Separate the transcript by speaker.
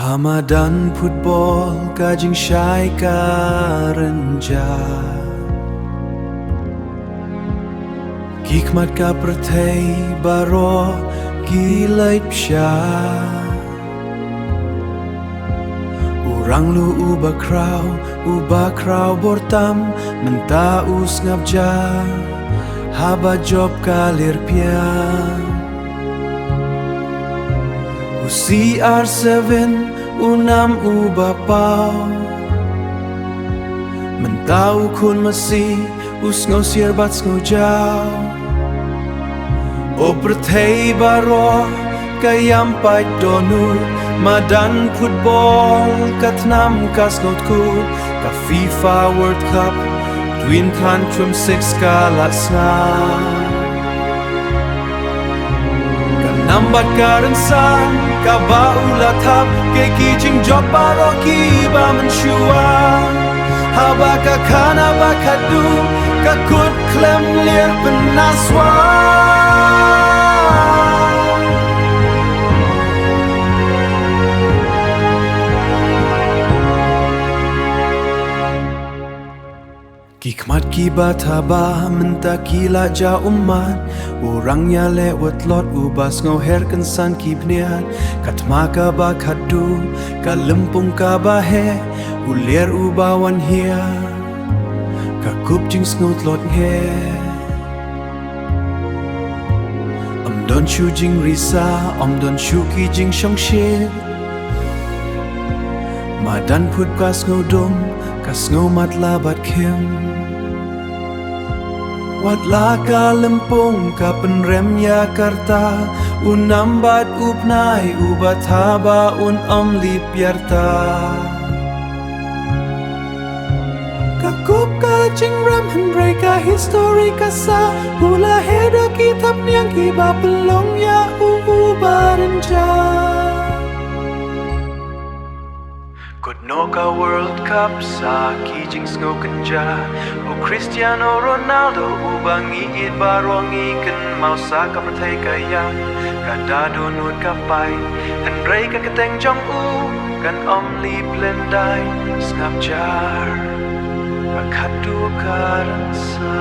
Speaker 1: Madan phutbol ka jingrwai ka renja Kikmat ka pyrthei baroh gilait psha Urang lu uba kraw bortam menta sngap jar haba job kalir piang CR7 unam uba pau mentau khun masi sngewsih bat sngewjau O pyrthei baroh kayam pait dohnud madan phutbol katnam kasnotku ka FIFA World Cup twin tantrum 6 kala sngap Nambat karensan kaba ulatap keki jingjob baroh kiba menshua haba kakana bakadu kakut klem lir penaswa Kikmat kiba taba menta kila ja umat Urangnya lewat lot ubas ngoher kensan kibniat Katma kaba kadu ka lympung kaba he Ulir ubawan hia Kakup jing sngut lot he Don shu jing risa don shu ki jing shong shit Madan put kas ngodum kas ngomat labat kim Wat laka lympung ka penrem Jakarta Unambat upnai ubat haba lip yarta Kakup ka jingrem hendrai ka histori kasa Hula heda kitab niang kiba pelong ya barenja Ka World Cup sa kijing snow kenja U Cristiano Ronaldo ubangi id barongi ken mau sa ka pyrthei kaya kada dohnud ka pait hendrai ka keteng jong kan lip lendai sngap jar akadu karansa